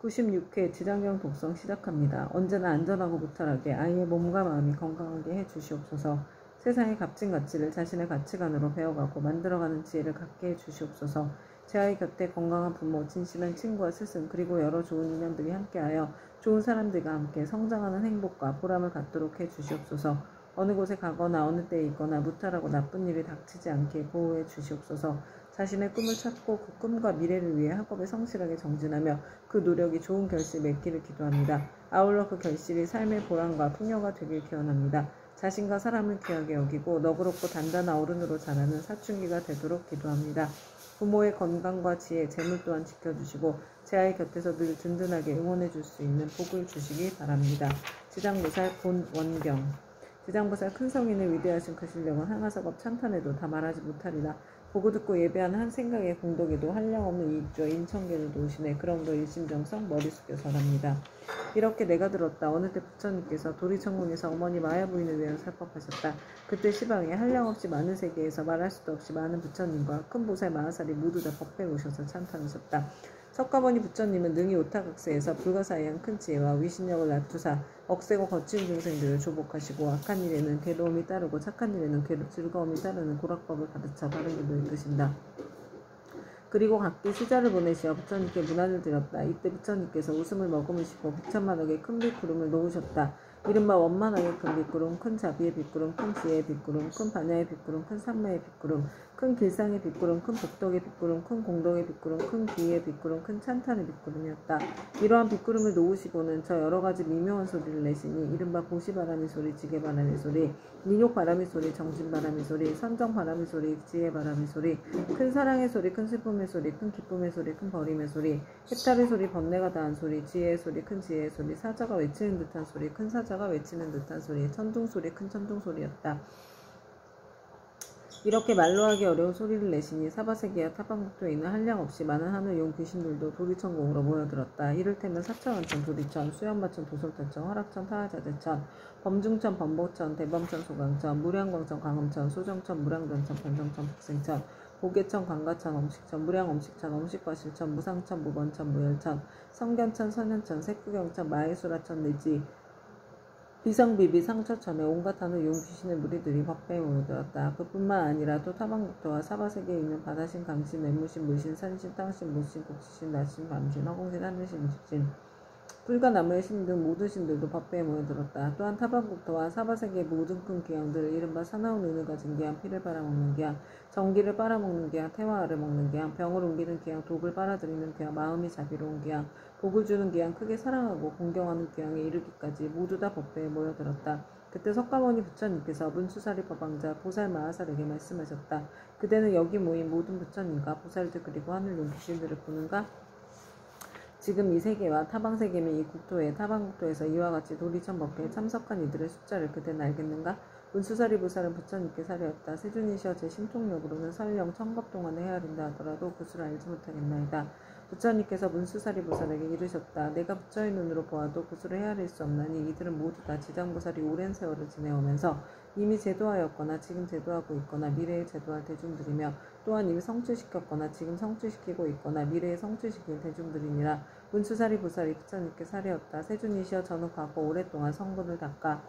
96회 지장경 독성 시작합니다. 언제나 안전하고 무탈하게 아이의 몸과 마음이 건강하게 해주시옵소서. 세상의 값진 가치를 자신의 가치관으로 배워가고 만들어가는 지혜를 갖게 해주시옵소서. 제 아이 곁에 건강한 부모, 진실한 친구와 스승, 그리고 여러 좋은 인연들이 함께하여 좋은 사람들과 함께 성장하는 행복과 보람을 갖도록 해주시옵소서. 어느 곳에 가거나 어느 때에 있거나 무탈하고 나쁜 일이 닥치지 않게 보호해 주시옵소서. 자신의 꿈을 찾고 그 꿈과 미래를 위해 학업에 성실하게 정진하며 그 노력이 좋은 결실 맺기를 기도합니다. 아울러 그 결실이 삶의 보람과 풍요가 되길 기원합니다. 자신과 사람을 귀하게 여기고 너그럽고 단단한 어른으로 자라는 사춘기가 되도록 기도합니다. 부모의 건강과 지혜, 재물 또한 지켜주시고 제 아이 곁에서 늘 든든하게 응원해 줄 수 있는 복을 주시기 바랍니다. 지장보살 본원경. 지장보살 큰 성인의 위대하신 그 실력은 항아작업 찬탄에도 다 말하지 못하리라. 보고 듣고 예배한 한 생각의 공덕에도 한량없는 이익주어 인천계를 도우시네. 그럼도 일심정성 머리 숙여 설합니다. 이렇게 내가 들었다. 어느 때 부처님께서 도리천궁에서 어머니 마야 부인을 위하여 살법하셨다. 그때 시방에 한량없이 많은 세계에서 말할 수도 없이 많은 부처님과 큰 보살 마하살이 모두 다 법회에 오셔서 찬탄하셨다. 석가모니 부처님은 능히 오타각세에서 불가사의한 큰 지혜와 위신력을 낮추사 억세고 거친 중생들을 조복하시고 악한 일에는 괴로움이 따르고 착한 일에는 즐거움이 따르는 고락법을 가르쳐 바른 길로 이끄신다. 그리고 각기 시자를 보내시어 부처님께 문안을 드렸다. 이때 부처님께서 웃음을 머금으시고 백천만억의 큰 빗구름을 놓으셨다. 이른바 원만하게 큰 빗구름, 큰 자비의 빗구름, 큰 지혜의 빗구름, 큰 반야의 빗구름, 큰 산마의 빗구름, 큰 길상의 빗구름, 큰 복덕의 빗구름, 큰 공덕의 빗구름, 큰 기의 빗구름, 큰 찬탄의 빗구름이었다. 이러한 빗구름을 놓으시고는 저 여러가지 미묘한 소리를 내시니 이른바 보시바람의 소리, 지게바람의 소리, 민욕바람의 소리, 정진바람의 소리, 선정바람의 소리, 지혜바람의 소리, 큰 사랑의 소리, 큰 슬픔의 소리, 큰 기쁨의 소리, 큰 버림의 소리, 해탈의 소리, 번뇌가 다한 소리, 지혜의 소리, 큰 지혜의 소리, 사자가 외치는 듯한 소리, 큰 사자가 외치는 듯한 소리, 천둥소리, 큰 천둥소리였다. 이렇게 말로 하기 어려운 소리를 내시니 사바세계와 타방국토에 있는 한량없이 많은 하늘용 귀신들도 도리천궁으로 모여들었다. 이를테면 사천원천, 도리천, 수연마천, 도솔타천, 화락천, 타하자재천, 범중천, 범보천, 대범천, 소강천, 무량광천, 광음천, 소정천, 무량전천, 변정천, 북생천, 보계천, 광가천, 엄식천, 무량엄식천, 엄식과실천, 무상천, 무번천, 무열천, 성견천, 선현천, 색구경천, 마해수라천 내지 비성비비 상처천에 온갖 하늘 용 귀신의 무리들이 법회에 모여들었다. 그뿐만 아니라 또 타방국토와 사바세계에 있는 바다신, 강신, 뇌무신, 물신, 산신, 땅신, 무신, 곡신, 낮신, 밤신, 허공신, 하늘신, 직신, 불과 나무의 신 등 모든 신들도 법회에 모여들었다. 또한 타방국토와 사바세계의 모든 큰 기양들을 이른바 사나운 은을 가진 기양, 피를 빨아먹는 기양, 전기를 빨아먹는 기양, 태화알을 먹는 기양, 병을 옮기는 기양, 독을 빨아들이는 기양, 마음이 자비로운 기양, 복을 주는 기양, 크게 사랑하고 공경하는 기양에 이르기까지 모두 다 법회에 모여들었다. 그때 석가모니 부처님께서 문수사리 법왕자 보살 마하살에게 말씀하셨다. 그대는 여기 모인 모든 부처님과 보살들 그리고 하늘용 귀신들을 보는가? 지금 이 세계와 타방세계 및 이 국토에 타방국토에서 이와 같이 도리천 법회에 참석한 이들의 숫자를 그대는 알겠는가? 문수사리 보살은 부처님께 사려했다. 세존이시여 제 심통력으로는 설령 1000겁 동안에 헤아린다 하더라도 그 수를 알지 못하겠나이다. 부처님께서 문수사리 보살에게 이르셨다. 내가 부처의 눈으로 보아도 그 수를 헤아릴 수 없나니 이들은 모두 다 지장보살이 오랜 세월을 지내오면서 이미 제도하였거나 지금 제도하고 있거나 미래에 제도할 대중들이며 또한 이미 성취시켰거나 지금 성취시키고 있거나 미래에 성취시킬 대중들이니라. 문수사리 보살이 부처님께 사려했다. 세존이시여 저는 과거 오랫동안 성분을 닦아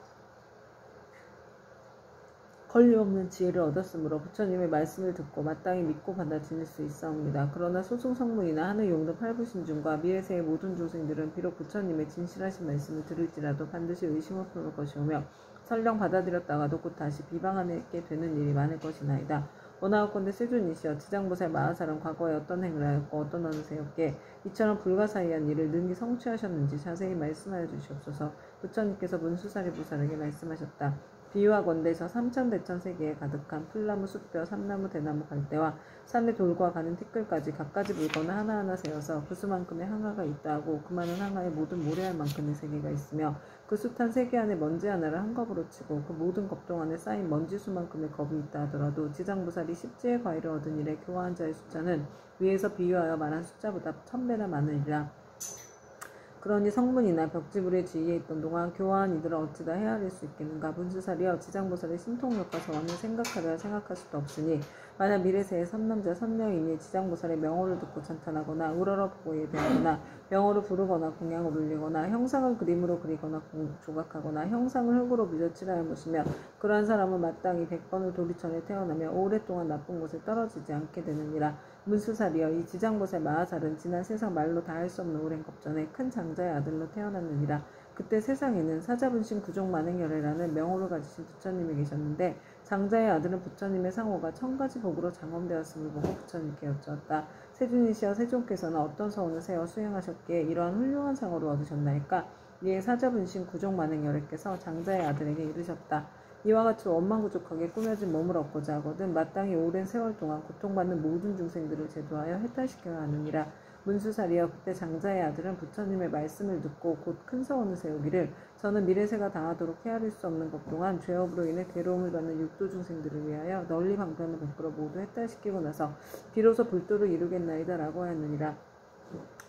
권리없는 지혜를 얻었으므로 부처님의 말씀을 듣고 마땅히 믿고 받아들일 수 있사옵니다. 그러나 소승성문이나 하늘용도 팔부신중과 미래세의 모든 조생들은 비록 부처님의 진실하신 말씀을 들을지라도 반드시 의심을 품을 것이오며 설령 받아들였다가도 곧 다시 비방하게 되는 일이 많을 것이나이다. 원하옵건대 세존이시여 지장보살 마하살은 과거에 어떤 행을 하였고 어떤 어느 세였기에 이처럼 불가사의한 일을 능히 성취하셨는지 자세히 말씀하여 주시옵소서. 부처님께서 문수사리 보살에게 말씀하셨다. 비유하건대 저 삼천대천 세계에 가득한 풀나무, 숲뼈, 삼나무, 대나무, 갈대와 산의 돌과 가는 티끌까지 갖가지 물건을 하나하나 세어서 그 수만큼의 항아가 있다 하고 그 많은 항아에 모든 모래알 만큼의 세계가 있으며 그 숱한 세계 안에 먼지 하나를 한 겁으로 치고 그 모든 겁동 안에 쌓인 먼지수만큼의 겁이 있다 하더라도 지장보살이 십지의 과일을 얻은 일에 교화한 자의 숫자는 위에서 비유하여 말한 숫자보다 1000배나 많으리라. 그러니 성문이나 벽지불에 주위에 있던 동안 교화한 이들을 어찌다 헤아릴 수 있겠는가. 문수살이여 지장보살의 신통력과 저원을 생각하려 생각할 수도 없으니 만약 미래세의 선남자 선녀인이 지장보살의 명호를 듣고 찬탄하거나 우러러보고 예배하거나 명호를 부르거나 공양을 올리거나 형상을 그림으로 그리거나 조각하거나 형상을 흙으로 뮤저칠하여 모시며 그러한 사람은 마땅히 100번을 도리천에 태어나며 오랫동안 나쁜 곳에 떨어지지 않게 되느니라. 문수살이여 이 지장보살 마하살은 지난 세상 말로 다 할 수 없는 오랜 겁전에 큰 장자의 아들로 태어났느니라. 그때 세상에는 사자분신 구종 만행열애라는 명호를 가지신 부처님이 계셨는데 장자의 아들은 부처님의 상호가 1000가지 복으로 장엄되었음을 보고 부처님께 여쭈었다. 세존이시여 세존께서는 어떤 서원을 세워 수행하셨기에 이러한 훌륭한 상호를 얻으셨나이까. 이에 사자분신 구종 만행열애께서 장자의 아들에게 이르셨다. 이와 같이 원망부족하게 꾸며진 몸을 얻고자 하거든 마땅히 오랜 세월 동안 고통받는 모든 중생들을 제도하여 해탈시켜야 하느니라. 문수살이여 그때 장자의 아들은 부처님의 말씀을 듣고 곧 큰 서원을 세우기를 저는 미래세가 당하도록 헤아릴 수 없는 것 동안 죄업으로 인해 괴로움을 받는 육도 중생들을 위하여 널리 방편을 베풀어 모두 해탈시키고 나서 비로소 불도를 이루겠나이다 라고 하였느니라.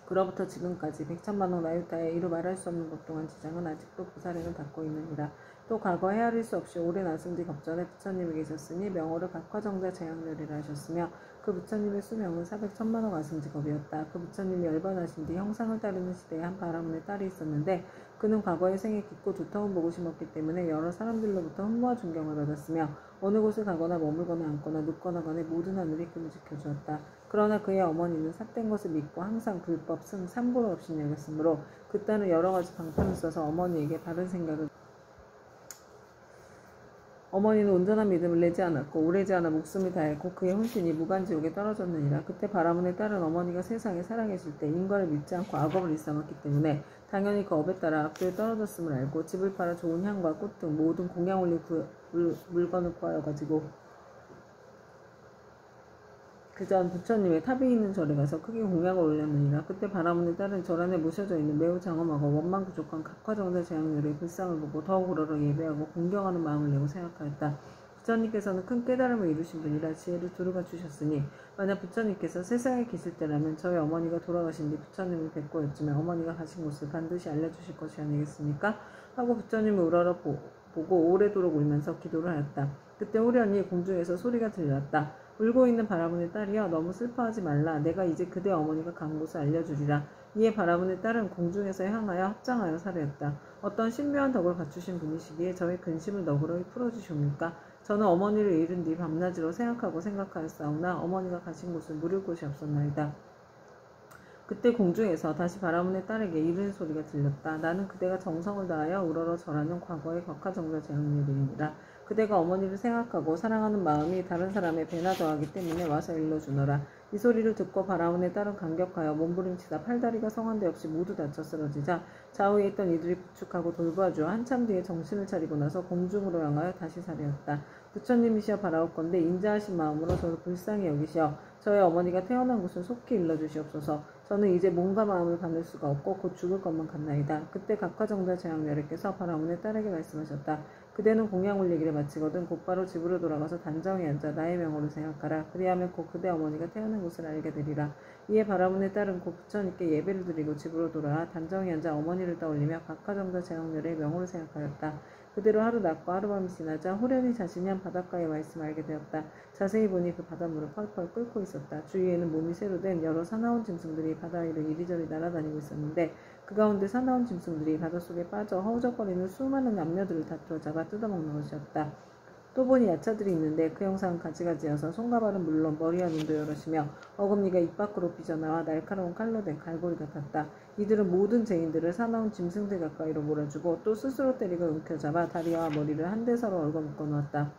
그로부터 지금까지 100천만억 나유타에 이루 말할 수 없는 것 동안 지장은 아직도 보살에는 닿고 있느니라. 또 과거 헤아릴 수 없이 오랜 안승뒤 겁전에 부처님이 계셨으니 명호를 각화정자 재앙렬이라 하셨으며 그 부처님의 수명은 400천만억 안승지겁이었다. 그 부처님이 열반하신 뒤 형상을 따르는 시대에 한 바라문의 딸이 있었는데 그는 과거의 생에 깊고 두터운 복을 심었기 때문에 여러 사람들로부터 흠모와 존경을 받았으며 어느 곳을 가거나 머물거나 앉거나 눕거나 간에 모든 하늘이 그를 지켜주었다. 그러나 그의 어머니는 삿된 것을 믿고 항상 불법, 승, 삼보를 없이 여겼으므로 그 딸은 여러 가지 방편을 써서 어머니에게 바른 생각을 어머니는 온전한 믿음을 내지 않았고 오래지 않아 목숨을 다했고 그의 혼신이 무간지옥에 떨어졌느니라. 그때 바라문의 딸은 어머니가 세상에 살아계실 때 인과를 믿지 않고 악업을 일삼았기 때문에 당연히 그 업에 따라 악도에 떨어졌음을 알고 집을 팔아 좋은 향과 꽃 등 모든 공양 올릴 물건을 구하여 가지고 그전 부처님의 탑이 있는 절에 가서 크게 공양을 올렸느니라. 그때 바라문의 딸은 절 안에 모셔져 있는 매우 장엄하고 원망 부족한 각화정자 재앙렬의 불상을 보고 더욱 우러러 예배하고 공경하는 마음을 내고 생각하였다. 부처님께서는 큰 깨달음을 이루신 분이라 지혜를 두루가 주셨으니 만약 부처님께서 세상에 계실 때라면 저희 어머니가 돌아가신 뒤 부처님을 뵙고 여쭈며 어머니가 가신 곳을 반드시 알려주실 것이 아니겠습니까? 하고 부처님을 우러러 보고 오래도록 울면서 기도를 하였다. 그때 후련히 공중에서 소리가 들렸다. 울고 있는 바라문의 딸이여 너무 슬퍼하지 말라. 내가 이제 그대 어머니가 간 곳을 알려주리라. 이에 바라문의 딸은 공중에서 향하여 합장하여 사례했다. 어떤 신묘한 덕을 갖추신 분이시기에 저의 근심을 너그러이 풀어주시옵니까? 저는 어머니를 잃은 뒤 밤낮으로 생각하였사오나 어머니가 가신 곳을 물을 곳이 없었나이다. 그때 공중에서 다시 바라문의 딸에게 이르는 소리가 들렸다. 나는 그대가 정성을 다하여 우러러 절하는 과거의 곽화정자 재앙렬이니라. 그대가 어머니를 생각하고 사랑하는 마음이 다른 사람의 배나 더하기 때문에 와서 일러주너라. 이 소리를 듣고 바라문의 딸은 감격하여 몸부림치다 팔다리가 성한데 없이 모두 다쳐 쓰러지자 좌우에 있던 이들이 부축하고 돌봐주어 한참 뒤에 정신을 차리고 나서 공중으로 향하여 다시 사례했다. 부처님이시여 바라옵건대 인자하신 마음으로 저를 불쌍히 여기시어 저의 어머니가 태어난 곳을 속히 일러주시옵소서. 저는 이제 몸과 마음을 가눌 수가 없고 곧 죽을 것만 같나이다. 그때 각화정자 재앙렬에께서 바라문의 딸에게 말씀하셨다. 그대는 공양 올리기를 마치거든 곧바로 집으로 돌아가서 단정히 앉아 나의 명호를 생각하라. 그리하면 곧 그대 어머니가 태어난 곳을 알게 되리라. 이에 바라문의 딸은 곧 부처님께 예배를 드리고 집으로 돌아와 단정히 앉아 어머니를 떠올리며 각화정자 재앙렬의 명호를 생각하였다. 그대로 하루 낮고 하루밤이 지나자 호련히 자신이 한 바닷가에 와 있음을 알게 되었다. 자세히 보니 그 바닷물은 펄펄 끓고 있었다. 주위에는 몸이 새로 된 여러 사나운 짐승들이 바다 위를 이리저리 날아다니고 있었는데 그 가운데 사나운 짐승들이 바닷속에 빠져 허우적거리는 수많은 남녀들을 다투어 잡아 뜯어먹는 것이었다. 또 보니 야차들이 있는데 그 형상은 가지가지여서 손과 발은 물론 머리와 눈도 여럿이며 어금니가 입 밖으로 삐져나와 날카로운 칼로 된 갈고리 같았다. 이들은 모든 죄인들을 사나운 짐승들 가까이로 몰아주고 또 스스로 때리고 움켜잡아 다리와 머리를 한데 서로 얽어묶어 놓았다.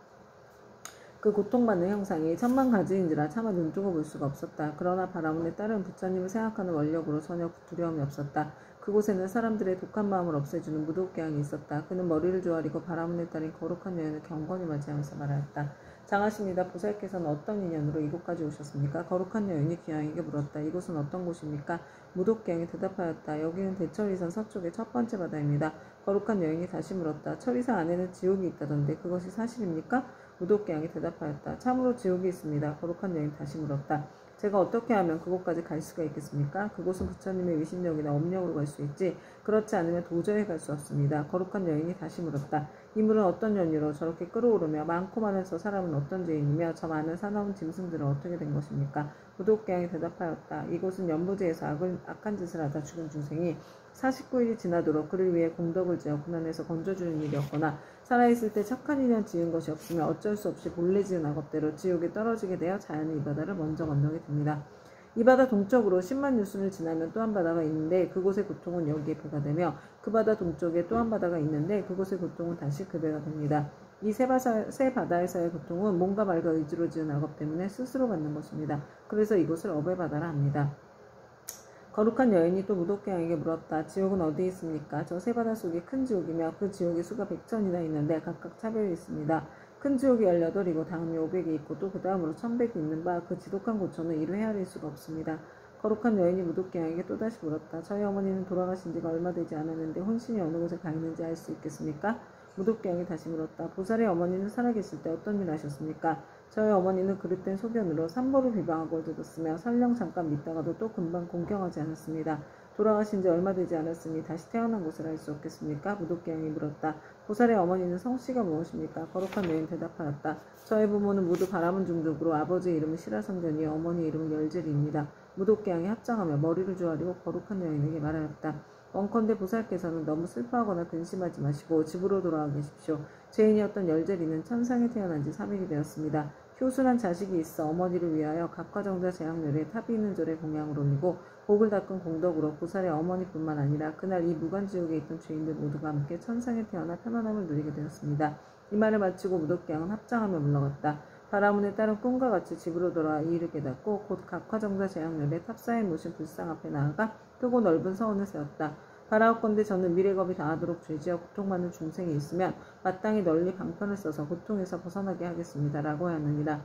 그 고통받는 형상이 천만 가지인지라 차마 눈뜨고 볼 수가 없었다. 그러나 바라문의 딸은 부처님을 생각하는 원력으로 전혀 두려움이 없었다. 그곳에는 사람들의 독한 마음을 없애주는 무도께양이 있었다. 그는 머리를 조아리고 바라문의 딸인 거룩한 여인을 경건히 맞이하면서 말하였다. 장하십니다. 보살께서는 어떤 인연으로 이곳까지 오셨습니까? 거룩한 여인이 귀양에게 물었다. 이곳은 어떤 곳입니까? 무도께양이 대답하였다. 여기는 대천리산 서쪽의 첫 번째 바다입니다. 거룩한 여인이 다시 물었다. 천리산 안에는 지옥이 있다던데 그것이 사실입니까? 무도께양이 대답하였다. 참으로 지옥이 있습니다. 거룩한 여인 다시 물었다. 제가 어떻게 하면 그곳까지 갈 수가 있겠습니까? 그곳은 부처님의 위신력이나 업력으로 갈 수 있지 그렇지 않으면 도저히 갈 수 없습니다. 거룩한 여인이 다시 물었다. 이 물은 어떤 연유로 저렇게 끓어오르며 많고 많아서 사람은 어떤 죄인이며 저 많은 사나운 짐승들은 어떻게 된 것입니까? 무도께양이 대답하였다. 이곳은 연부지에서 악한 짓을 하다 죽은 중생이 49일이 지나도록 그를 위해 공덕을 지어 고난에서 건져주는 일이었거나 살아있을 때 착한 인연 지은 것이 없으면 어쩔 수 없이 본래 지은 악업대로 지옥에 떨어지게 되어 자연의 이 바다를 먼저 건너게 됩니다. 이 바다 동쪽으로 10만 유순을 지나면 또 한 바다가 있는데 그곳의 고통은 여기에 배가 되며 그 바다 동쪽에 또 한 바다가 있는데 그곳의 고통은 다시 그 배가 됩니다. 이 세 바다에서의 고통은 몸과 말과 의지로 지은 악업 때문에 스스로 받는 것입니다. 그래서 이곳을 업의 바다라 합니다. 거룩한 여인이 또 무도께양에게 물었다. 지옥은 어디에 있습니까? 저 세 바다 속에 큰 지옥이며 그 지옥의 수가 100천이나 있는데 각각 차별이 있습니다. 큰 지옥이 18이고 다음이 500이 있고 또 그 다음으로 1100이 있는 바 그 지독한 고초는 이루 헤아릴 수가 없습니다. 거룩한 여인이 무도께양에게 또다시 물었다. 저희 어머니는 돌아가신 지가 얼마 되지 않았는데 혼신이 어느 곳에 가 있는지 알 수 있겠습니까? 무도께양이 다시 물었다. 보살의 어머니는 살아계실 때 어떤 일 하셨습니까? 저희 어머니는 그릇된 소변으로 산보를 비방하고 들었으며 설령 잠깐 믿다가도 또 금방 공경하지 않았습니다. 돌아가신 지 얼마 되지 않았으니 다시 태어난 곳을 알 수 없겠습니까? 무도께양이 물었다. 보살의 어머니는 성씨가 무엇입니까? 거룩한 여인 대답하였다. 저의 부모는 모두 바라문 중족으로 아버지의 이름은 시라성견이요 어머니의 이름은 열젤이입니다. 무도께양이 합장하며 머리를 조아리고 거룩한 여인에게 말하였다. 원컨대 보살께서는 너무 슬퍼하거나 근심하지 마시고 집으로 돌아와 계십시오. 죄인이었던 열젤이는 천상에 태어난 지 3일이 되었습니다. 효순한 자식이 있어 어머니를 위하여 각화정자 제약렬에 탑이 있는 절에 공양을 올리고 복을 닦은 공덕으로 보살의 어머니뿐만 아니라 그날 이 무간지옥에 있던 죄인들 모두가 함께 천상에 태어나 편안함을 누리게 되었습니다. 이 말을 마치고 무도께양은 합장하며 물러갔다. 바라문에 따른 꿈과 같이 집으로 돌아와 이 일을 깨닫고 곧 각화정자 제약렬에 탑사에 모신 불상 앞에 나아가 크고 넓은 서원을 세웠다. 바라옵건대 저는 미래겁이 다하도록 죄지어 고통받는 중생이 있으면 마땅히 널리 방편을 써서 고통에서 벗어나게 하겠습니다. 라고 하였느니라.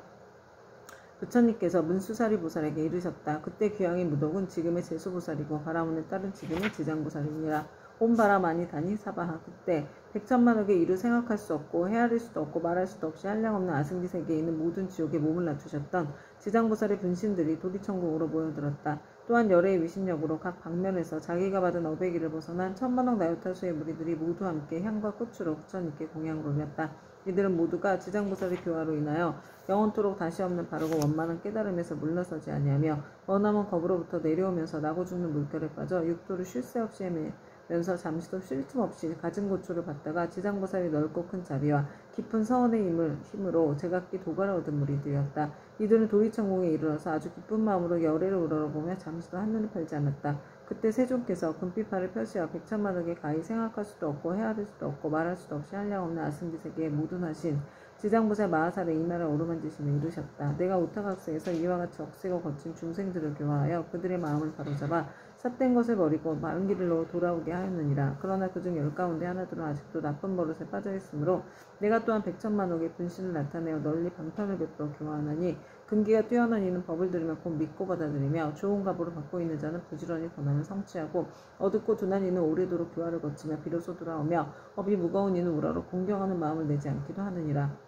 부처님께서 문수사리 보살에게 이르셨다. 그때 귀양의 무독은 지금의 제수보살이고 바라문에 따른 지금의 지장보살이니라. 온 바라마니 다니 사바하. 그때 백천만억에 이루 생각할 수 없고 헤아릴 수도 없고 말할 수도 없이 한량없는 아승기 세계에 있는 모든 지옥에 몸을 낮추셨던 지장보살의 분신들이 도리천국으로 모여들었다. 또한 열애의 위신력으로 각 방면에서 자기가 받은 어배기를 벗어난 천만억 나요타수의 무리들이 모두 함께 향과 꽃으로 부처님께 공양을 올렸다. 이들은 모두가 지장보살의 교화로 인하여 영원토록 다시 없는 바르고 원만한 깨달음에서 물러서지 아니하며 머나먼 겁으로부터 내려오면서 나고 죽는 물결에 빠져 육도를 쉴 새 없이 헤매면서 잠시도 쉴 틈 없이 가진 고초를 받다가 지장보살이 넓고 큰 자비와 깊은 서원의 힘으로 제각기 도가를 얻은 무리들이었다. 이들은 도리천공에 이르러서 아주 기쁜 마음으로 열애를 우러러보며 잠시도 한눈을 팔지 않았다. 그때 세존께서 금빛팔을 펴시어 백천만억에 가히 생각할 수도 없고 헤아릴 수도 없고 말할 수도 없이 한량없는 아승기 세계에 모둔하신 지장보살 마하살의 이마를 어루만지시며 이르셨다. 내가 오타각세에서 이와 같이 억세고 거친 중생들을 교화하여 그들의 마음을 바로잡아 삿된 것을 버리고 마른 길로 돌아오게 하였느니라. 그러나 그중 10가운데 하나들은 아직도 나쁜 버릇에 빠져있으므로 내가 또한 백천만억의 분신을 나타내어 널리 방편을 베풀어 교화하나니 근기가 뛰어난 이는 법을 들으며 곧 믿고 받아들이며 좋은 갑으로 받고 있는 자는 부지런히 권한을 성취하고 어둡고 둔한 이는 오래도록 교화를 거치며 비로소 돌아오며 업이 무거운 이는 우러러 공경하는 마음을 내지 않기도 하느니라.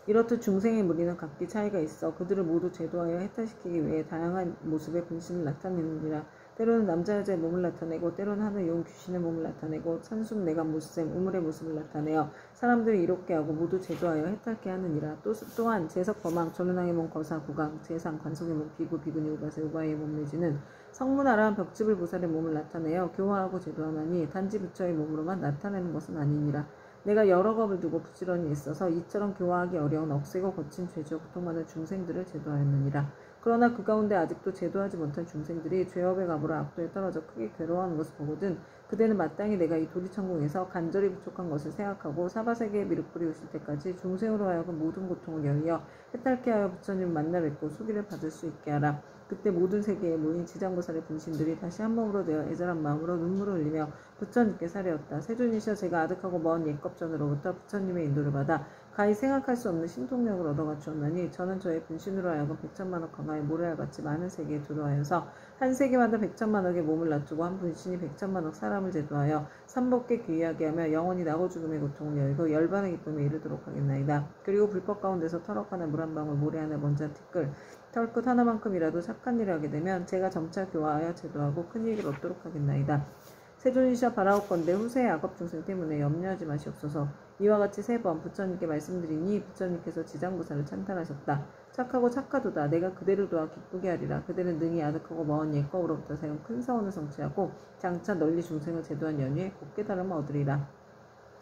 이렇듯 중생의 무리는 각기 차이가 있어 그들을 모두 제도하여 해탈시키기 위해 다양한 모습의 분신을 나타내느니라. 때로는 남자 여자의 몸을 나타내고 때로는 하늘 용 귀신의 몸을 나타내고 산순 내간 모습 우물의 모습을 나타내어 사람들을 이롭게 하고 모두 제도하여 해탈케 하느니라. 또한 제석 범왕 전운왕의 몸 거사 구강 제상 관속의 몸 비구 비구니 우바세 우바의 몸 내지는 성문아라한 벽지불 보살의 몸을 나타내어 교화하고 제도하나니 단지 부처의 몸으로만 나타내는 것은 아니니라. 내가 여러 겁을 두고 부지런히 있어서 이처럼 교화하기 어려운 억세고 거친 죄지어 고통받는 중생들을 제도하였느니라. 그러나 그 가운데 아직도 제도하지 못한 중생들이 죄업의 갑으로 악도에 떨어져 크게 괴로워하는 것을 보거든 그대는 마땅히 내가 이 도리천공에서 간절히 부족한 것을 생각하고 사바세계에 미륵불이 오실 때까지 중생으로 하여금 모든 고통을 여의어 해탈케 하여 부처님을 만나 뵙고 수기를 받을 수 있게 하라. 그때 모든 세계에 모인 지장보살의 분신들이 다시 한 몸으로 되어 애절한 마음으로 눈물을 흘리며 부처님께 사려었다. 세존이시여 제가 아득하고 먼 옛겁전으로부터 부처님의 인도를 받아 가히 생각할 수 없는 신통력을 얻어 갖추었나니 저는 저의 분신으로 하여금 100천만억 강화에 모래알같이 많은 세계에 두루하여서 한 세계마다 100천만억의 몸을 놔두고 한 분신이 100천만억 사람을 제도하여 삼복게 귀하게 하며 영원히 나고 죽음의 고통을 열고 열반의 기쁨에 이르도록 하겠나이다. 그리고 불법 가운데서 터럭 하나 물 한 방울 모래 하나 먼지 한 티끌 털끝 하나만큼이라도 착한 일을 하게 되면 제가 점차 교화하여 제도하고 큰 이익을 얻도록 하겠나이다. 세존이시여 바라옵건대 후세의 악업 중생 때문에 염려하지 마시옵소서. 이와 같이 3번 부처님께 말씀드리니 부처님께서 지장부사를 찬탄하셨다. 착하고 착하도다. 내가 그대를 도와 기쁘게 하리라. 그대는 능히 아득하고 먼 옛거으로부터 세운 큰 사원을 성취하고 장차 널리 중생을 제도한 연후에 곧 깨달음을 얻으리라.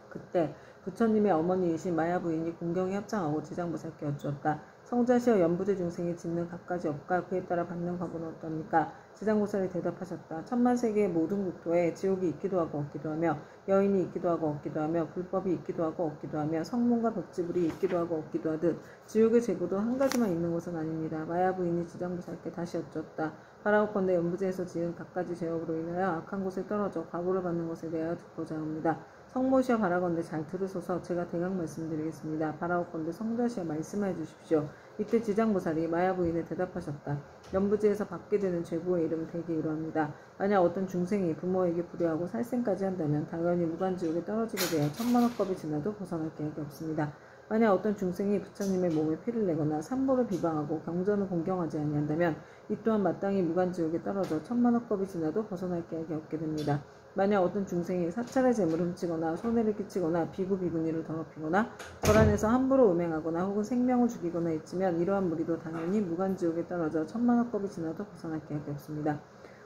그때 부처님의 어머니이신 마야 부인이 공경에 합장하고 지장부사께 여쭈었다. 성자시여 연부제 중생이 짓는 갖가지 업과 그에 따라 받는 과보는 어떠합니까? 지장보살이 대답하셨다. 천만 세계의 모든 국토에 지옥이 있기도 하고 없기도 하며 여인이 있기도 하고 없기도 하며 불법이 있기도 하고 없기도 하며 성문과 벽지불이 있기도 하고 없기도 하듯 지옥의 제보도 한 가지만 있는 것은 아닙니다. 마야 부인이 지장보살께 다시 여쭈었다. 바라옵건대 연부제에서 지은 갖가지 죄업으로 인하여 악한 곳에 떨어져 과보를 받는 것에 대하여 듣고자 합니다. 성모시여 바라건대 잘 들으소서. 제가 대강 말씀드리겠습니다. 바라옵건대 성자시여 말씀해 주십시오. 이때 지장보살이 마야 부인에 대답하셨다. 연부지에서 받게 되는 죄고의 이름은 대개 이러합니다. 만약 어떤 중생이 부모에게 불효하고 살생까지 한다면 당연히 무간지옥에 떨어지게 되어 천만억겁이 지나도 벗어날 계획이 없습니다. 만약 어떤 중생이 부처님의 몸에 피를 내거나 삼보를 비방하고 경전을 공경하지 아니한다면 이 또한 마땅히 무간지옥에 떨어져 천만억겁이 지나도 벗어날 계획이 없게 됩니다. 만약 어떤 중생이 사찰의 재물을 훔치거나 손해를 끼치거나 비구 비구니를 더럽히거나 절안에서 함부로 음행하거나 혹은 생명을 죽이거나 했지면 이러한 무리도 당연히 무간지옥에 떨어져 천만억겁이 지나도 벗어날 계획이 없습니다.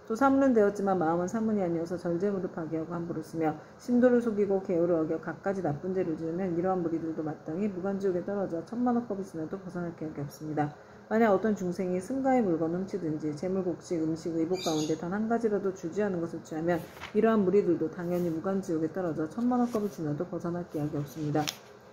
또 사문은 되었지만 마음은 사문이 아니어서 절제물을 파괴하고 함부로 쓰며 신도를 속이고 계율을 어겨 갖가지 나쁜 죄를 지으면 이러한 무리들도 마땅히 무간지옥에 떨어져 천만억겁이 지나도 벗어날 계획이 없습니다. 만약 어떤 중생이 승가의 물건을 훔치든지 재물, 곡식, 음식, 의복 가운데 단 한 가지라도 주지하는 것을 취하면 이러한 무리들도 당연히 무간지옥에 떨어져 천만억겁이 지나도 벗어날 계획이 없습니다.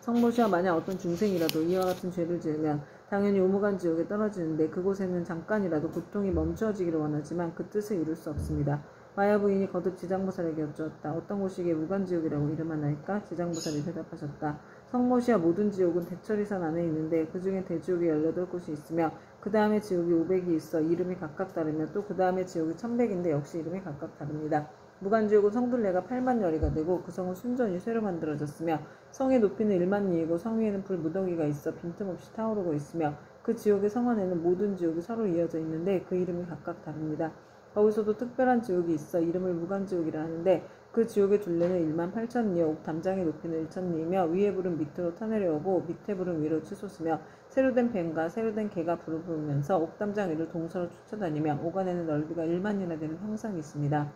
성모시와 만약 어떤 중생이라도 이와 같은 죄를 지으면 당연히 우무간지옥에 떨어지는데 그곳에는 잠깐이라도 고통이 멈추어지기를 원하지만 그 뜻을 이룰 수 없습니다. 마야 부인이 거듭 지장보살에게 여쭈었다. 어떤 곳이기에 무간지옥이라고 이름하나이까? 지장보살이 대답하셨다. 성모시와 모든 지옥은 대처리산 안에 있는데 그 중에 대지옥이 18곳이 있으며 그 다음에 지옥이 500이 있어 이름이 각각 다르며 또 그 다음에 지옥이 1100인데 역시 이름이 각각 다릅니다. 무간지옥은 성둘레가 8만 열이가 되고 그 성은 순전히 쇠로 만들어졌으며 성의 높이는 1만 리이고 성 위에는 불무더기가 있어 빈틈없이 타오르고 있으며 그 지옥의 성 안에는 모든 지옥이 서로 이어져 있는데 그 이름이 각각 다릅니다. 거기서도 특별한 지옥이 있어 이름을 무간지옥이라 하는데 그 지옥의 둘레는 1만 8천 리어 옥담장의 높이는 1천 리이며 위에 불은 밑으로 타내려오고 밑에 불은 위로 치솟으며 새로 된 뱀과 새로 된 개가 불을 부으면서 옥담장 위를 동서로 쫓아다니며 옥안에는 넓이가 1만이나 되는 평상이 있습니다.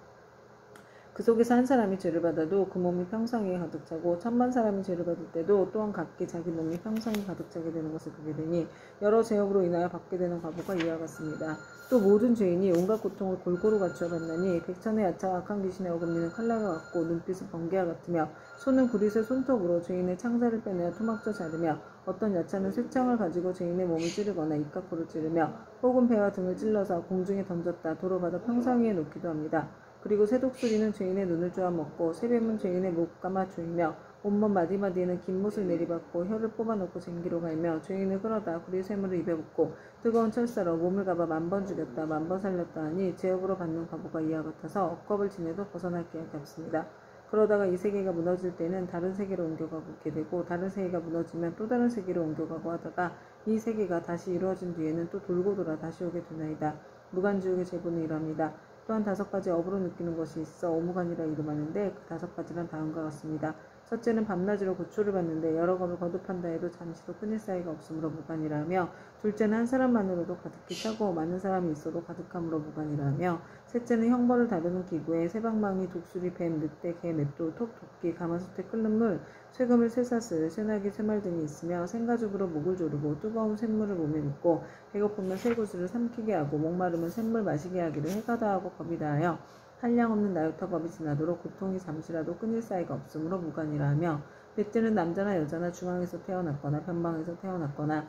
그 속에서 한 사람이 죄를 받아도 그 몸이 평상에 가득 차고 1000만 사람이 죄를 받을 때도 또한 각기 자기 몸이 평상에 가득 차게 되는 것을 보게 되니 여러 죄업으로 인하여 받게 되는 과보가 이와 같습니다. 또 모든 죄인이 온갖 고통을 골고루 갖추어 받나니 백천의 야차와 악한 귀신의 어금니는 칼날과 같고 눈빛은 번개와 같으며 손은 구릿의 손톱으로 죄인의 창자를 빼내어 토막져 자르며 어떤 야차는 쇠창을 가지고 죄인의 몸을 찌르거나 입과 코를 찌르며 혹은 배와 등을 찔러서 공중에 던졌다 도로 받아 평상 위에 놓기도 합니다. 그리고 새독수리는 죄인의 눈을 쪼아먹고 새뱀은 죄인의 목 감아 조이며 온몸 마디마디에는 긴 못을 내리받고 혀를 뽑아놓고 쟁기로 갈며 죄인을 끌어다 구리 쇠물을 입에 붓고 뜨거운 철사로 몸을 가봐 10,000번 죽였다 10,000번 살렸다 하니 제업으로 받는 과보가 이와 같아서 억겁을 지내도 벗어날 계획이 없습니다. 그러다가 이 세계가 무너질 때는 다른 세계로 옮겨가고 있게 되고 다른 세계가 무너지면 또 다른 세계로 옮겨가고 하다가 이 세계가 다시 이루어진 뒤에는 또 돌고 돌아 다시 오게 되나이다. 무간지옥의 제보는 이러합니다. 또한 5가지 업으로 느끼는 것이 있어 오무간이라 이름하는데 그 5가지는 다음과 같습니다. 첫째는 밤낮으로 고초를 받는데 여러 겁을 거듭한다 해도 잠시도 끊을 사이가 없으므로 무간이라 하며 둘째는 한 사람만으로도 가득히 차고 많은 사람이 있어도 가득함으로 무간이라 하며 셋째는 형벌을 다루는 기구에 새방망이, 독수리, 뱀, 늑대, 개, 맷돌, 톡, 도끼, 가마솥에 끓는 물, 쇠그물, 쇠사슬, 쇠나기, 쇠말 등이 있으며 생가죽으로 목을 조르고 뜨거운 샘물을 몸에 묻고 배고프면 쇠구슬을 삼키게 하고 목마르면 샘물 마시게 하기를 해가 다하고 겁이 다하여 한량없는 나유타 겁이 지나도록 고통이 잠시라도 끊일 사이가 없으므로 무간이라 하며 넷째는 남자나 여자나 중앙에서 태어났거나 변방에서 태어났거나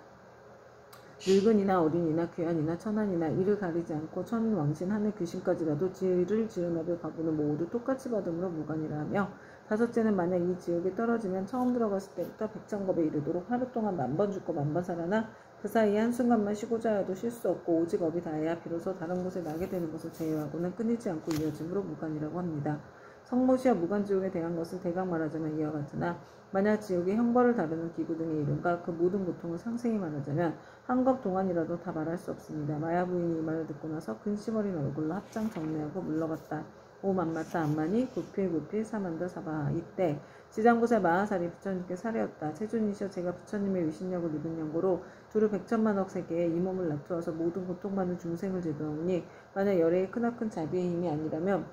늙은이나 어린이나 귀한이나 천한이나 이를 가리지 않고 천왕신 하늘 귀신까지라도 지를 지은 업의 과부는 모두 똑같이 받음으로 무관이라 하며, 다섯째는 만약 이 지옥에 떨어지면 처음 들어갔을 때부터 백천겁에 이르도록 하루 동안 10,000번 죽고 10,000번 살아나 그 사이에 한순간만 쉬고자 하여도 쉴 수 없고 오직 업이 다해야 비로소 다른 곳에 나게 되는 것을 제외하고는 끊이지 않고 이어짐으로 무관이라고 합니다. 성모시와 무간지옥에 대한 것을 대강 말하자면 이와 같으나, 만약 지옥의 형벌을 다루는 기구 등의 이름과 그 모든 고통을 상세히 말하자면 한겁 동안이라도 다 말할 수 없습니다. 마야 부인이 이 말을 듣고 나서 근심 어린 얼굴로 합장 정리하고 물러갔다. 오 만마타 안마니 구필구필 사만다 사바. 이때 지장보살 마하살이 부처님께 사례었다. 세존이시여, 제가 부처님의 위신력을 입은 연고로 두루 100천만억 세계에 이 몸을 놔두어서 모든 고통받는 중생을 제도하오니, 만약 열애의 크나큰 자비의 힘이 아니라면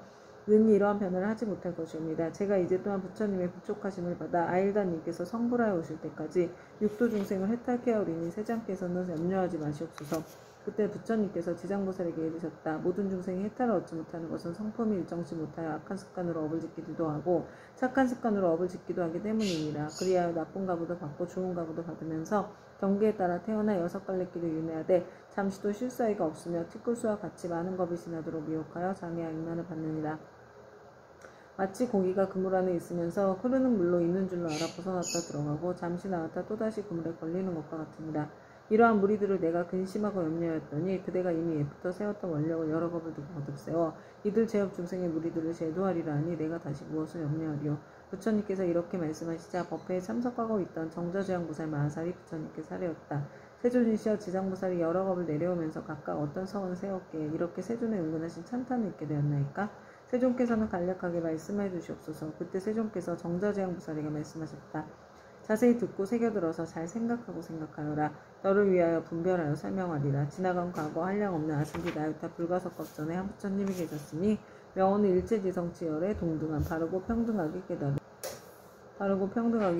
능히 이러한 변화를 하지 못할 것이옵니다. 제가 이제 또한 부처님의 부촉하심을 받아 아일다님께서 성불하여 오실 때까지 육도 중생을 해탈케 하오리니 세장께서는 염려하지 마시옵소서. 그때 부처님께서 지장보살에게 이르셨다. 모든 중생이 해탈을 얻지 못하는 것은 성품이 일정치 못하여 악한 습관으로 업을 짓기도 하고 착한 습관으로 업을 짓기도 하기 때문이니라. 그리하여 나쁜 가부도 받고 좋은 가부도 받으면서 경계에 따라 태어나 6갈래길을 윤회하되 잠시도 쉴 사이가 없으며 티끌수와 같이 많은 겁이 지나도록 미혹하여 장애와 인난을 받느니라. 마치 고기가 그물 안에 있으면서 흐르는 물로 있는 줄로 알아 벗어났다 들어가고 잠시 나왔다 또다시 그물에 걸리는 것과 같으니라. 이러한 무리들을 내가 근심하고 염려하였더니 그대가 이미 예부터 세웠던 원력을 여러 겁을 두고 거듭 세워 이들 제업 중생의 무리들을 제도하리라 하니 내가 다시 무엇을 염려하리요. 부처님께서 이렇게 말씀하시자 법회에 참석하고 있던 정저지향보살 마하살이 부처님께 사례었다. 세존이시여, 지장보살이 여러 겁을 내려오면서 각각 어떤 성을 세웠기에 이렇게 세존에 은근하신 찬탄을 입게 되었나이까? 세존께서는 간략하게 말씀해 주시옵소서. 그때 세존께서 정저지향보살에게 말씀하셨다. 자세히 듣고 새겨들어서 잘 생각하여라. 너를 위하여 분별하여 설명하리라. 지나간 과거 한량없는 아승기 나유타 불가석법 전에 한 부처님이 계셨으니 명호는 일체지성치열에 동등한 바르고 평등하게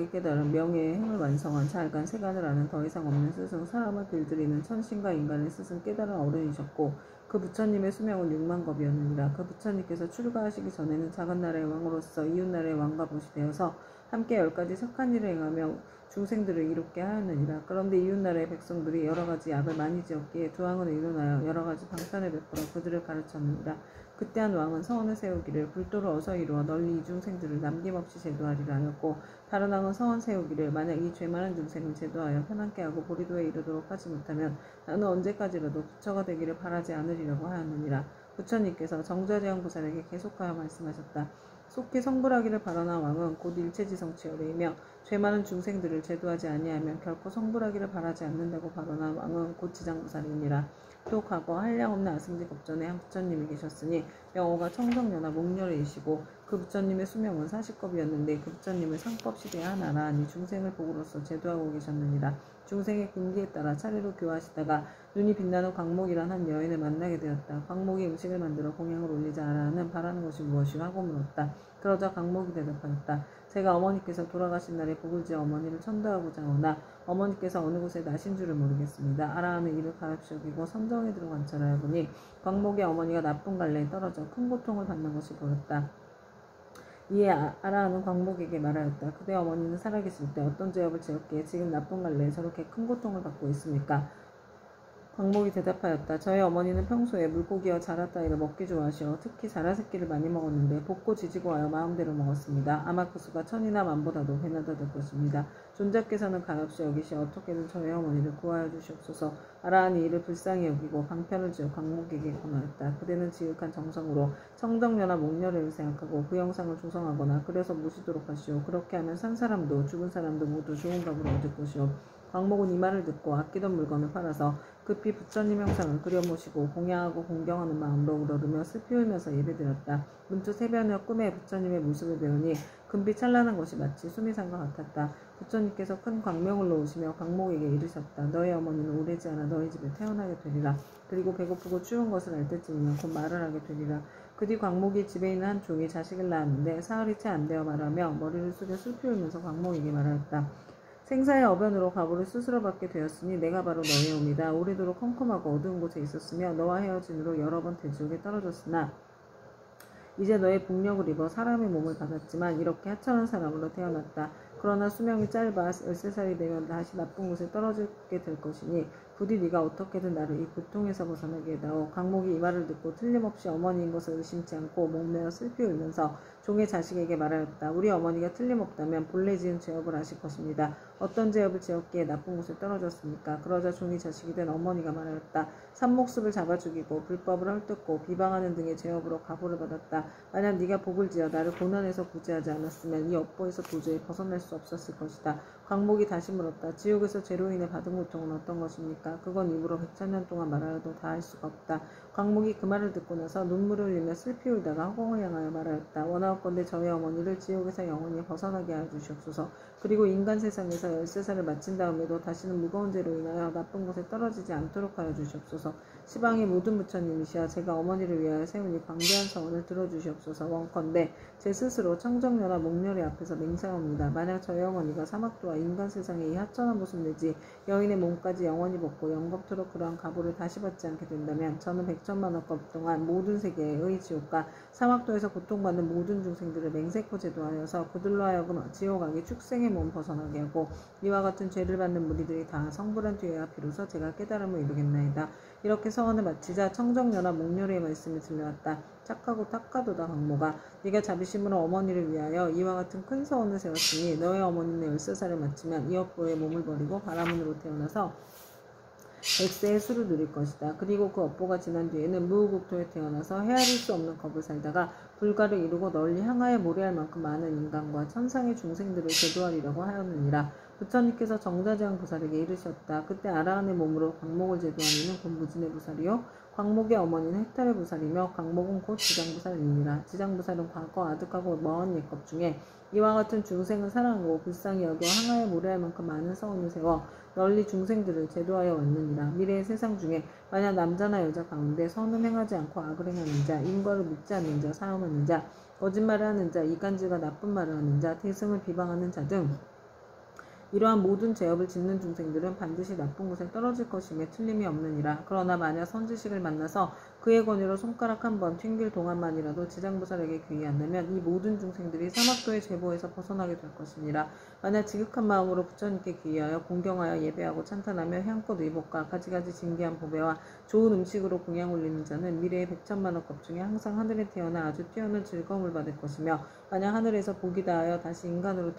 깨달은 명예의 행을 완성한 잘간 세간을 아는 더 이상 없는 스승, 사람을 길들이는 천신과 인간의 스승 깨달은 어른이셨고, 그 부처님의 수명은 6만겁이었느니라. 그 부처님께서 출가하시기 전에는 작은 나라의 왕으로서 이웃나라의 왕과 보시 되어서 함께 10가지 착한 일을 행하며 중생들을 이롭게 하였느니라. 그런데 이웃나라의 백성들이 여러가지 악을 많이 지었기에 두 왕은 의논하여 여러가지 방편을 베풀어 그들을 가르쳤느니라. 그때 한 왕은 서원을 세우기를 불도를 어서 이루어 널리 이 중생들을 남김없이 제도하리라 하였고, 다른 왕은 서원 세우기를 만약 이 죄 많은 중생을 제도하여 편안케 하고 보리도에 이르도록 하지 못하면 나는 언제까지라도 부처가 되기를 바라지 않으리라고 하였느니라. 부처님께서 정저지향보살에게 계속하여 말씀하셨다. 속히 성불하기를 바라는 왕은 곧 일체지성치열이며 죄 많은 중생들을 제도하지 아니하면 결코 성불하기를 바라지 않는다고 바라는 왕은 곧 지장보살이니라. 또 과거 한량없는 아승지 겁전에 한 부처님이 계셨으니 명호가 청성녀나 목녀이시고 그 부처님의 수명은 40겁이었는데 그 부처님을 상법시대에 하나라 하니 중생을 복으로서 제도하고 계셨느니라. 중생의 근기에 따라 차례로 교화하시다가 눈이 빛나는 광목이란 한 여인을 만나게 되었다. 광목이 음식을 만들어 공양을 올리자 하라는 바라는 것이 무엇이오 하고 물었다. 그러자 광목이 대답하였다. 제가 어머니께서 돌아가신 날에 복을 지어 어머니를 천도하고자 하오나 어머니께서 어느 곳에 나신 줄을 모르겠습니다. 아라하는 이를 가엾이 여기고 선정에 들어 관찰하여 보니 광목의 어머니가 나쁜 갈래에 떨어져 큰 고통을 받는 것이 보였다. 이에 아라하는 광목에게 말하였다. 그대 어머니는 살아계실 때 어떤 죄업을 지었기에 지금 나쁜 갈래에 저렇게 큰 고통을 받고 있습니까? 광목이 대답하였다. 저희 어머니는 평소에 물고기와 자라 따위를 먹기 좋아하시어 특히 자라 새끼를 많이 먹었는데 볶고 지지고 하여 마음대로 먹었습니다. 아마 그 수가 1000이나 만보다도 배나다 될 것입니다. 존자께서는 가엾이 여기시 어떻게든 저희 어머니를 구하여 주시옵소서. 아라하니 이를 불쌍히 여기고 방편을 지어 광목에게 권하였다. 그대는 지극한 정성으로 청정녀나 목녀를 생각하고 그 형상을 조성하거나 그려서 모시도록 하시오. 그렇게 하면 산 사람도 죽은 사람도 모두 좋은 값을 얻을 것이오. 광목은 이 말을 듣고 아끼던 물건을 팔아서 급히 부처님 형상을 그려 모시고 공양하고 공경하는 마음으로 우러르며 슬피 울면서 예배드렸다. 문득 새벽에 꿈에 부처님의 모습을 배우니 금빛 찬란한 것이 마치 수미산과 같았다. 부처님께서 큰 광명을 놓으시며 광목에게 이르셨다. 너희 어머니는 오래지 않아 너희 집에 태어나게 되리라. 그리고 배고프고 추운 것을 알 때쯤이면 곧 말을 하게 되리라. 그 뒤 광목이 집에 있는 한 종이 자식을 낳았는데 사흘이 채 안 되어 말하며 머리를 숙여 슬피 울면서 광목에게 말하였다. 생사의 어변으로 과부를 스스로 받게 되었으니 내가 바로 너의 옵니다. 오래도록 컴컴하고 어두운 곳에 있었으며 너와 헤어진으로 여러 번 대지옥에 떨어졌으나 이제 너의 복력을 입어 사람의 몸을 받았지만 이렇게 하찮은 사람으로 태어났다. 그러나 수명이 짧아 13살이 되면 다시 나쁜 곳에 떨어지게 될 것이니 부디 네가 어떻게든 나를 이 고통에서 벗어나게 해다오. 강목이 이 말을 듣고 틀림없이 어머니인 것을 의심치 않고 목매어 슬피 울면서 종의 자식에게 말하였다. 우리 어머니가 틀림없다면 본래 지은 죄업을 아실 것입니다. 어떤 죄업을 지었기에 나쁜 곳에 떨어졌습니까? 그러자 종이 자식이 된 어머니가 말하였다. 산목습을 잡아 죽이고 불법을 헐뜯고 비방하는 등의 죄업으로 가보를 받았다. 만약 네가 복을 지어 나를 고난에서 구제하지 않았으면 이 업보에서 도저히 벗어날 수 없었을 것이다. 광목이 다시 물었다. 지옥에서 죄로 인해 받은 고통은 어떤 것입니까? 그건 입으로 100,000년 동안 말하여도 다 할 수가 없다. 광목이 그 말을 듣고 나서 눈물을 흘리며 슬피 울다가 허공을 향하여 말하였다. 원하옵건대 저희 어머니를 지옥에서 영원히 벗어나게 하여 주시옵소서. 그리고 인간 세상에서 13살을 마친 다음에도 다시는 무거운 죄로 인하여 나쁜 곳에 떨어지지 않도록 하여 주시옵소서. 시방의 모든 부처님이시여 제가 어머니를 위하여 세우니 광대한 서원을 들어주시옵소서. 원컨대 제 스스로 청정녀나 목녀리 앞에서 맹세하옵니다. 만약 저희 어머니가 사막도와 인간 세상의 이 하천한 모습 내지 여인의 몸까지 영원히 벗고 영겁토록 그러한 가보를 다시 받지 않게 된다면 저는 100천만억 동안 모든 세계의 지옥과 사막도에서 고통받는 모든 중생들을 맹세코 제도하여서 그들로 하여금 지옥악의 축생의 몸 벗어나게 하고 이와 같은 죄를 받는 무리들이 다 성불한 뒤에야 비로소 제가 깨달음을 이루겠나이다. 이렇게 서원을 마치자 청정녀나 목녀리의 말씀이 들려왔다. 착하고 탁하도다 강모가 네가 자비심으로 어머니를 위하여 이와 같은 큰 서원을 세웠으니 너의 어머니는 13살을 마치면 이 업보의 몸을 버리고 바라문으로 태어나서 100세의 수를 누릴 것이다. 그리고 그 업보가 지난 뒤에는 무국토에 태어나서 헤아릴 수 없는 겁을 살다가 불가를 이루고 널리 향하에 모래할 만큼 많은 인간과 천상의 중생들을 제도하리라고 하였느니라. 부처님께서 정자재왕 보살에게 이르셨다. 그때 아라한의 몸으로 광목을 제도한 이는 곧 무진의 보살이요 광목의 어머니는 헥탈의 보살이며 광목은 곧 지장보살이니라. 지장보살은 과거 아득하고 먼 옛것 중에 이와 같은 중생을 사랑하고 불쌍히 여겨 항아에 모래할 만큼 많은 서원을 세워 널리 중생들을 제도하여 왔느니라. 미래의 세상 중에 만약 남자나 여자 가운데 선을 행하지 않고 악을 행하는 자, 인과를 묻지 않는 자, 사음하는 자, 거짓말을 하는 자, 이간질과 나쁜 말을 하는 자, 대승을 비방하는 자 등 이러한 모든 죄업을 짓는 중생들은 반드시 나쁜 곳에 떨어질 것임에 틀림이 없느니라. 그러나 만약 선지식을 만나서 그의 권위로 손가락 한 번 튕길 동안만이라도 지장보살에게 귀의한다면 이 모든 중생들이 사막도의 죄보에서 벗어나게 될 것이니라. 만약 지극한 마음으로 부처님께 귀의하여 공경하여 예배하고 찬탄하며 향꽃 의복과 가지가지 진귀한 보배와 좋은 음식으로 공양 올리는 자는 미래의 100천만억 급 중에 항상 하늘에 태어나 아주 뛰어난 즐거움을 받을 것이며 만약 하늘에서 복이 다하여 다시 인간으로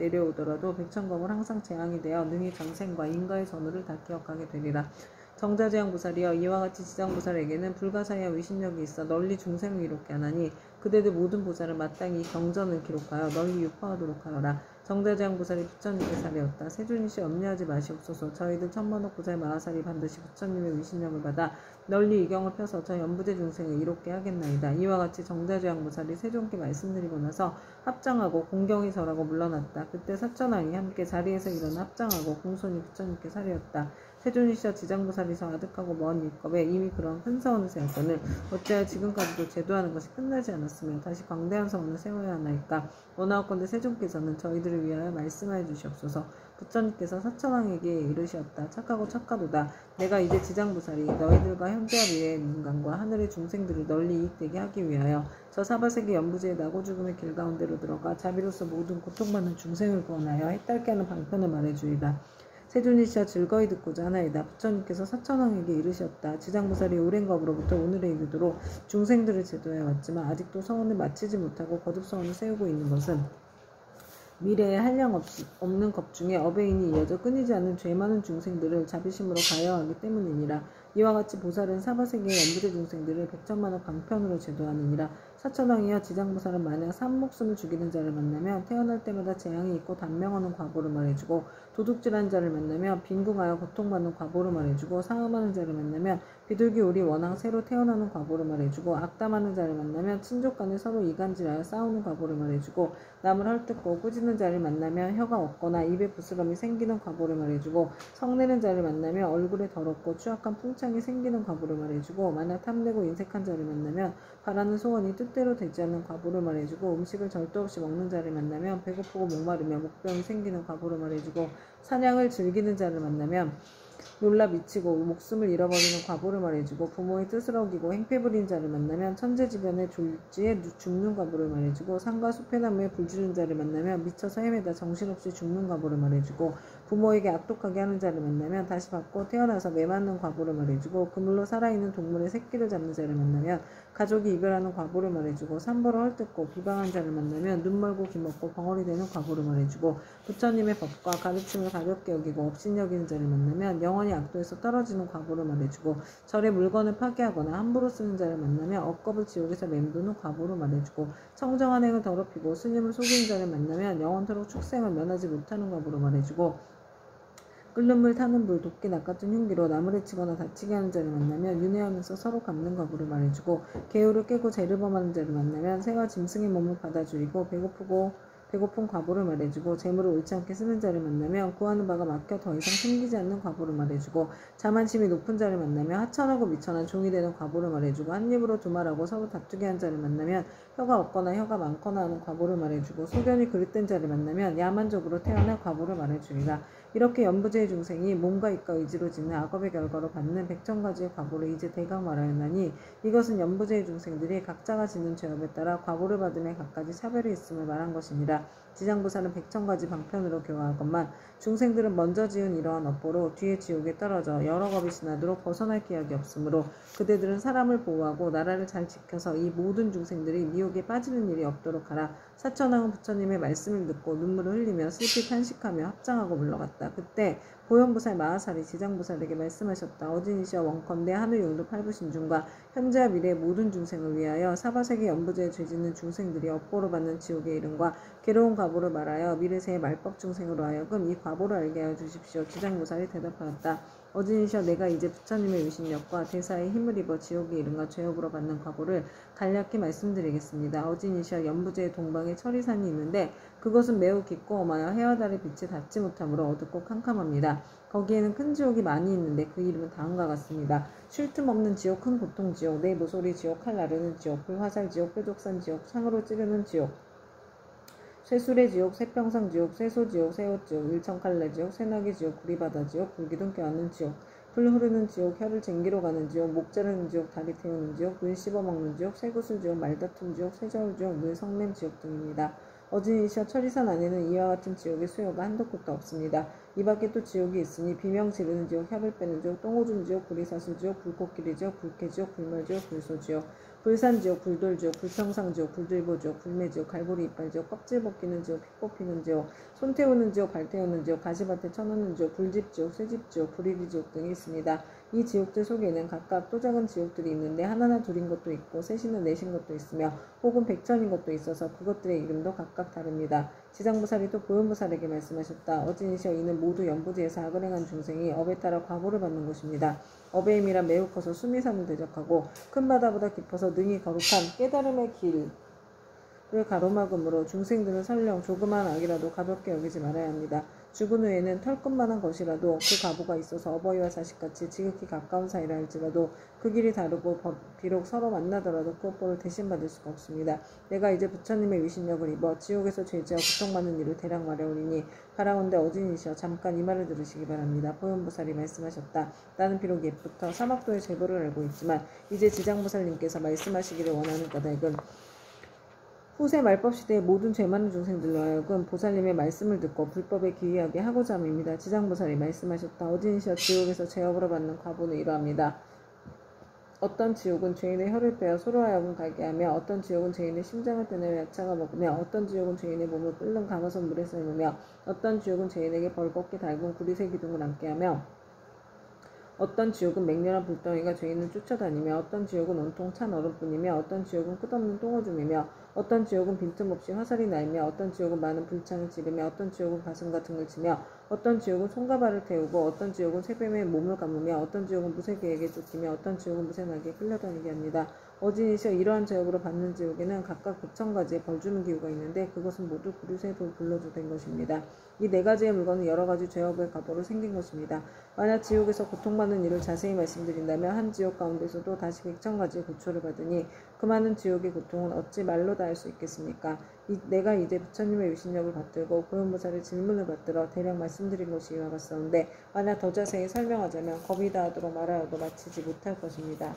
내려오더라도 백천검은 항상 재앙이 되어 능히 전생과 인과의 전후를 다 기억하게 되리라. 정자재왕 보살이여 이와 같이 지장보살에게는 불가사의한 위신력이 있어 널리 중생을 이롭게 하나니 그대들 모든 보살은 마땅히 경전을 기록하여 널리 유포하도록 하여라. 정자재왕 보살이 부처님께 사례었다. 세존이시 염려하지 마시옵소서. 저희들 천만억 보살 마하살이 반드시 부처님의 위신력을 받아 널리 이경을 펴서 저 연부대 중생을 이롭게 하겠나이다. 이와 같이 정자재왕 보살이 세존께 말씀드리고 나서 합장하고 공경이 절하고 물러났다. 그때 사천왕이 함께 자리에서 일어나 합장하고 공손히 부처님께 사례었다. 세존이시여 지장보살이서 아득하고 먼 일겁에 이미 그런 큰 서원을 세웠거늘 어찌하여 지금까지도 제도하는 것이 끝나지 않았으며 다시 광대한 서원을 세워야 하나이까. 원하옵건대 세존께서는 저희들을 위하여 말씀하여 주시옵소서. 부처님께서 사천왕에게 이르시었다. 착하고 착하도다. 내가 이제 지장보살이 너희들과 현재와 미래의 인간과 하늘의 중생들을 널리 이익되게 하기 위하여 저 사바세계 연부지의 나고 죽음의 길 가운데로 들어가 자비로서 모든 고통받는 중생을 구원하여 해탈케 하는 방편을 말해주이다. 세존이시여 즐거이 듣고자 하나이다. 부처님께서 사천왕에게 이르셨다. 지장보살이 오랜 겁으로부터 오늘에 이르도록 중생들을 제도해 왔지만 아직도 서원을 마치지 못하고 거듭 서원을 세우고 있는 것은 미래에 한량 없는 겁 중에 어베인이 이어져 끊이지 않는 죄 많은 중생들을 자비심으로 가여하기 때문이니라. 이와 같이 보살은 사바세계의 연부대 중생들을 100천만억 방편으로 제도하느니라. 사천왕이여 지장보살은 만약 산목숨을 죽이는 자를 만나면 태어날 때마다 재앙이 있고 단명하는 과보를 말해주고 도둑질하는 자를 만나면 빈궁하여 고통받는 과보를 말해주고 사음하는 자를 만나면 비둘기 우리 원앙 새로 태어나는 과보를 말해주고 악담하는 자를 만나면 친족 간에 서로 이간질하여 싸우는 과보를 말해주고 남을 헐뜯고 꾸짖는 자를 만나면 혀가 없거나 입에 부스럼이 생기는 과보를 말해주고 성내는 자를 만나면 얼굴에 더럽고 추악한 풍창이 생기는 과보를 말해주고 만약 탐내고 인색한 자를 만나면 바라는 소원이 뜻대로 되지 않는 과보를 말해주고 음식을 절도 없이 먹는 자를 만나면 배고프고 목마르며 목병이 생기는 과보를 말해주고 사냥을 즐기는 자를 만나면 놀라 미치고 목숨을 잃어버리는 과보를 말해주고 부모의 뜻을 어기고 행패 부린 자를 만나면 천재지변의 졸지에 죽는 과보를 말해주고 산과 숲의 나무에 불 지른 자를 만나면 미쳐서 헤매다 정신없이 죽는 과보를 말해주고 부모에게 악독하게 하는 자를 만나면 다시 받고 태어나서 매맞는 과부를 말해주고 그물로 살아있는 동물의 새끼를 잡는 자를 만나면 가족이 이별하는 과부를 말해주고 산보를 헐뜯고 비방한 자를 만나면 눈멀고 귀먹고 벙어리 되는 과부를 말해주고 부처님의 법과 가르침을 가볍게 여기고 업신여기는 자를 만나면 영원히 악도에서 떨어지는 과부를 말해주고 절의 물건을 파괴하거나 함부로 쓰는 자를 만나면 억겁을 지옥에서 맴도는 과부를 말해주고 청정한 행을 더럽히고 스님을 속이는 자를 만나면 영원토록 축생을 면하지 못하는 과부를 말해주고 끓는 물 타는 불 돕기 낚아둔 흉기로 남을 해치거나 다치게 하는 자를 만나면 윤회하면서 서로 갚는 과부를 말해주고 계율을 깨고 죄를 범하는 자를 만나면 새와 짐승의 몸을 받아주이고 배고픈 과부를 말해주고 재물을 옳지 않게 쓰는 자를 만나면 구하는 바가 막혀 더 이상 생기지 않는 과부를 말해주고 자만심이 높은 자를 만나면 하천하고 미천한 종이 되는 과부를 말해주고 한 입으로 두말하고 서로 다투게 한 자를 만나면 혀가 없거나 혀가 많거나 하는 과부를 말해주고 소견이 그릇된 자를 만나면 야만적으로 태어나 과부를 말해주리라. 이렇게 연부제의 중생이 몸과 입과 의지로 짓는 악업의 결과로 받는 백천가지의 과보를 이제 대강 말하였나니 이것은 연부제의 중생들이 각자가 짓는 죄업에 따라 과보를 받음에 각가지 차별이 있음을 말한 것이니라. 지장부사는 백천가지 방편으로 교화하건만 중생들은 먼저 지은 이러한 업보로 뒤에 지옥에 떨어져 여러 겁이 지나도록 벗어날 기약이 없으므로 그대들은 사람을 보호하고 나라를 잘 지켜서 이 모든 중생들이 미혹에 빠지는 일이 없도록 하라. 사천왕은 부처님의 말씀을 듣고 눈물을 흘리며 슬피 탄식하며 합장하고 물러갔다. 그때 보현보살 마하살이 지장보살에게 말씀하셨다. 어진이시여 원컨대 하늘 용도 팔부신중과 현재와 미래의 모든 중생을 위하여 사바세계 연부제에 죄짓는 중생들이 업보로 받는 지옥의 이름과 괴로운 과보를 말하여 미래세의 말법 중생으로 하여금 이 과보를 알게 하여 주십시오. 지장보살이 대답하였다. 어진이시여 내가 이제 부처님의 유신력과 대사의 힘을 입어 지옥의 이름과 죄업으로 받는 과보를 간략히 말씀드리겠습니다. 어진이시여 연부제의 동방에 철이산이 있는데 그것은 매우 깊고 엄하여 해와 달의 빛에 닿지 못하므로 어둡고 캄캄합니다. 거기에는 큰 지옥이 많이 있는데 그 이름은 다음과 같습니다. 쉴 틈 없는 지옥, 큰 고통 지옥, 내 모서리 지옥, 칼 나르는 지옥, 불화살 지옥, 뾰족산 지옥, 창으로 찌르는 지옥, 쇠수레 지옥, 쇠평상 지옥, 쇠소 지옥, 쇠옷 지옥, 일천칼날 지옥, 쇠나기 지옥, 구리바다 지옥, 불기둥 껴안는 지옥, 풀 흐르는 지옥, 혀를 쟁기로 가는 지옥, 목 자르는 지옥, 다리 태우는 지옥, 눈 씹어먹는 지옥, 쇠구슬 지옥, 말다툼 지옥, 쇠저울 지옥, 늘 성냄 지옥 등입니다. 어진이시여 철이산 안에는 이와 같은 지옥의 수요가 한도 끝도 없습니다. 이 밖에 또 지옥이 있으니 비명 지르는 지옥, 혀를 빼는 지옥, 똥오줌 지옥, 구리사슬 지옥, 불꽃길이 지옥, 불쾌지옥, 불멸지옥, 불소지옥, 불산지옥, 불돌지옥, 불평상지옥, 불들보지옥, 불매지옥, 갈고리 이빨지옥, 껍질 벗기는 지옥, 피 뽑히는 지옥, 손 태우는 지옥, 발 태우는 지옥, 가시밭에 쳐놓는 지옥, 불집지옥, 쇠집지옥, 불이리지옥 등이 있습니다. 이 지옥들 속에는 각각 또 작은 지옥들이 있는데 하나나 둘인 것도 있고 셋이나 넷인 것도 있으며 혹은 백천인 것도 있어서 그것들의 이름도 각각 다릅니다. 지장보살이 또 보현보살에게 말씀하셨다. 어진이시여 이는 모두 연부지에서 악을 행한 중생이 업에 따라 과보를 받는 곳입니다. 업의 힘이란 매우 커서 수미산을 대적하고 큰 바다보다 깊어서 능히 거룩한 깨달음의 길을 가로막음으로 중생들은 설령 조그마한 악이라도 가볍게 여기지 말아야 합니다. 죽은 후에는 털끝만한 것이라도 그 과보가 있어서 어버이와 자식같이 지극히 가까운 사이라 할지라도 그 길이 다르고 비록 서로 만나더라도 그 업보를 대신 받을 수가 없습니다. 내가 이제 부처님의 위신력을 입어 지옥에서 죄지어 고통받는 일을 대략 말해오리니 바라온대 어진이시여 잠깐 이 말을 들으시기 바랍니다. 보현보살이 말씀하셨다. 나는 비록 옛부터 사막도의 제보를 알고 있지만 이제 지장보살님께서 말씀하시기를 원하는 까닭은 후세 말법 시대의 모든 죄 많은 중생들로 하여금 보살님의 말씀을 듣고 불법에 기이하게 하고자 함입니다. 지장보살이 말씀하셨다. 어진이시여 지옥에서 죄업으로 받는 과보는 이러합니다. 어떤 지옥은 죄인의 혀를 빼어 소로 하여금 가게 하며 어떤 지옥은 죄인의 심장을 빼내어 야차가 먹으며 어떤 지옥은 죄인의 몸을 끓는 가마솥 물에 삶으며 어떤 지옥은 죄인에게 벌겋게 달군 구리새 기둥을 앉게 하며 어떤 지옥은 맹렬한 불덩이가 죄인을 쫓아다니며 어떤 지옥은 온통 찬 얼음뿐이며 어떤 지옥은 끝없는 똥오줌이며 어떤 지옥은 빈틈없이 화살이 날며 어떤 지옥은 많은 불창을 지르며 어떤 지옥은 가슴과 등을 치며 어떤 지옥은 손과 발을 태우고 어떤 지옥은 새뱀의 몸을 감으며 어떤 지옥은 무쇠개에게 쫓기며 어떤 지옥은 무쇠나귀에 끌려다니게 합니다. 어진이시여 이러한 죄업으로 받는 지옥에는 각각 100,000가지의 벌 주는 기구가 있는데 그것은 모두 구류새 불로도 된 것입니다. 이 4가지의 물건은 여러가지 죄업의 과보로 생긴 것입니다. 만약 지옥에서 고통받는 일을 자세히 말씀드린다면 한 지옥 가운데서도 다시 100,000가지의 고초를 받으니 그 많은 지옥의 고통은 어찌 말로 다 할 수 있겠습니까? 내가 이제 부처님의 위신력을 받들고 보현보살의 질문을 받들어 대략 말씀드린 것이 이와 같사온데 만약 더 자세히 설명하자면 겁이 다하도록 말하여도 마치지 못할 것입니다.